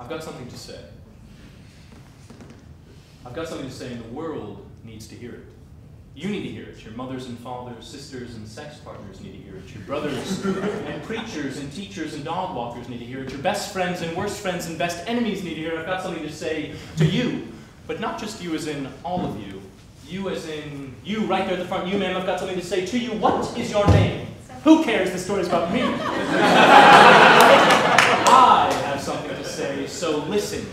I've got something to say. I've got something to say, and the world needs to hear it. You need to hear it. Your mothers and fathers, sisters and sex partners need to hear it. Your brothers and preachers and teachers and dog walkers need to hear it. Your best friends and worst friends and best enemies need to hear it. I've got something to say to you, but not just you as in all of you. You as in you right there at the front. You, ma'am, I've got something to say to you. What is your name? Who cares? The story's about me. I have something to say, so listen.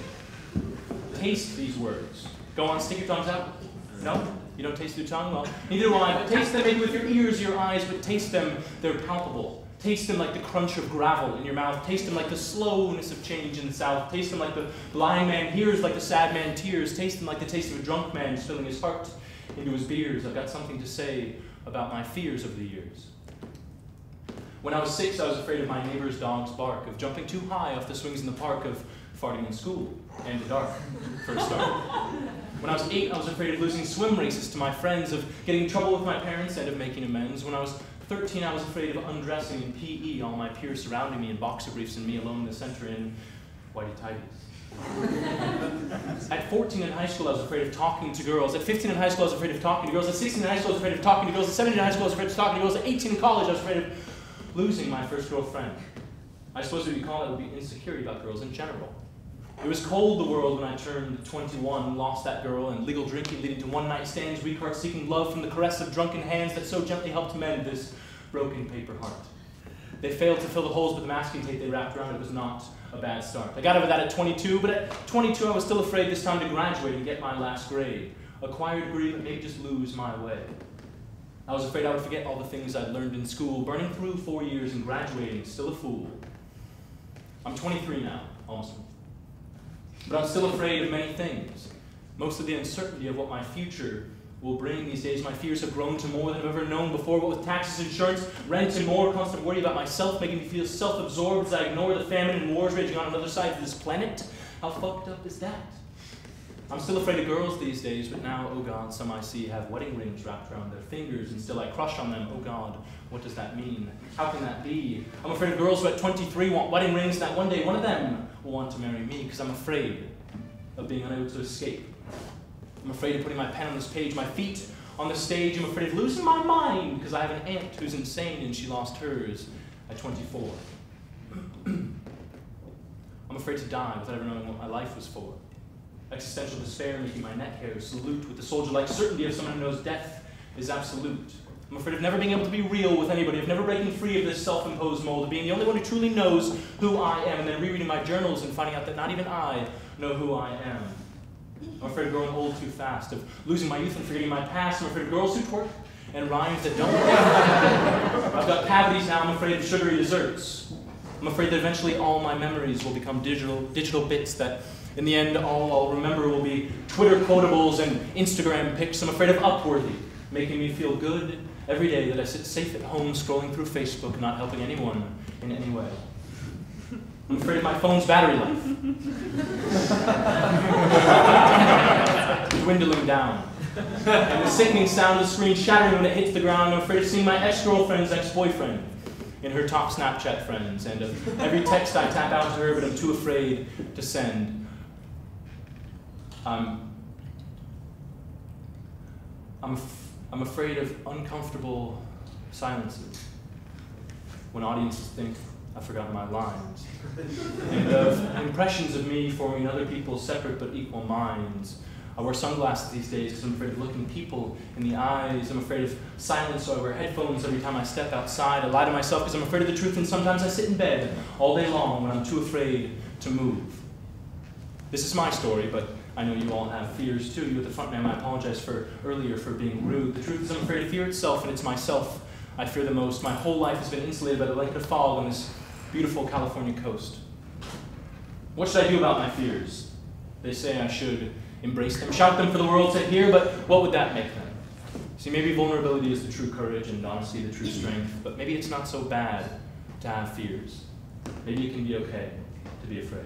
Taste these words. Go on, stick your tongues out. No? You don't taste your tongue? Well, neither do I. But taste them maybe with your ears, your eyes, but taste them, they're palpable. Taste them like the crunch of gravel in your mouth. Taste them like the slowness of change in the south. Taste them like the blind man hears, like the sad man tears. Taste them like the taste of a drunk man filling his heart into his beers. I've got something to say about my fears over the years. When I was 6, I was afraid of my neighbor's dog's bark, of jumping too high off the swings in the park, of farting in school, and the dark, for a start. When I was 8, I was afraid of losing swim races to my friends, of getting in trouble with my parents, and of making amends. When I was 13, I was afraid of undressing in PE, all my peers surrounding me in boxer briefs and me alone in the center in whitey tighties. At 14 in high school, I was afraid of talking to girls. At 15 in high school, I was afraid of talking to girls. At 16 in high school, I was afraid of talking to girls. At 17 in high school, I was afraid of talking to girls. At 18 in college, I was afraid of losing my first girlfriend. I suppose what you call it would be insecurity about girls in general. It was cold, the world, when I turned 21, lost that girl, and legal drinking leading to one-night stands, weak heart seeking love from the caress of drunken hands that so gently helped mend this broken paper heart. They failed to fill the holes with the masking tape they wrapped around it. It was not a bad start. I got over that at 22, but at 22 I was still afraid this time to graduate and get my last grade. Acquire a degree, but maybe just lose my way. I was afraid I would forget all the things I'd learned in school, burning through 4 years and graduating, still a fool. I'm 23 now, almost. But I'm still afraid of many things. Most of the uncertainty of what my future will bring these days. My fears have grown to more than I've ever known before, but with taxes, insurance, rent, and more, constant worry about myself, making me feel self-absorbed as I ignore the famine and wars raging on another side of this planet. How fucked up is that? I'm still afraid of girls these days, but now, oh God, some I see have wedding rings wrapped around their fingers, and still I crush on them. Oh God, what does that mean? How can that be? I'm afraid of girls who at 23 want wedding rings, and that one day one of them will want to marry me, because I'm afraid of being unable to escape. I'm afraid of putting my pen on this page, my feet on the stage. I'm afraid of losing my mind, because I have an aunt who's insane, and she lost hers at 24. I'm afraid to die without ever knowing what my life was for. Existential despair making my neck hairs salute with the soldier-like certainty of someone who knows death is absolute. I'm afraid of never being able to be real with anybody, of never breaking free of this self-imposed mold, of being the only one who truly knows who I am, and then rereading my journals and finding out that not even I know who I am. I'm afraid of growing old too fast, of losing my youth and forgetting my past. I'm afraid of girls who twerk and rhymes that don't work. I've got cavities now. I'm afraid of sugary desserts. I'm afraid that eventually all my memories will become digital bits that in the end all I'll remember will be Twitter quotables and Instagram pics. I'm afraid of Upworthy, making me feel good every day that I sit safe at home scrolling through Facebook, not helping anyone in any way. I'm afraid of my phone's battery life. Dwindling down. And the sickening sound of the screen shattering when it hits the ground. I'm afraid of seeing my ex-girlfriend's ex-boyfriend in her top Snapchat friends, and of every text I tap out to her, but I'm too afraid to send. I'm afraid of uncomfortable silences when audiences think I've forgotten my lines, and of impressions of me forming in other people's separate but equal minds. I wear sunglasses these days because I'm afraid of looking people in the eyes. I'm afraid of silence, so I wear headphones every time I step outside. I lie to myself because I'm afraid of the truth, and sometimes I sit in bed all day long when I'm too afraid to move. This is my story, but I know you all have fears too. You at the front, ma'am, I apologize for earlier for being rude. The truth is I'm afraid of fear itself, and it's myself I fear the most. My whole life has been insulated by the blanket of fog on this beautiful California coast. What should I do about my fears? They say I should embrace them, shout them for the world to hear, but what would that make them? See, maybe vulnerability is the true courage and honesty the true strength, but maybe it's not so bad to have fears. Maybe it can be okay to be afraid.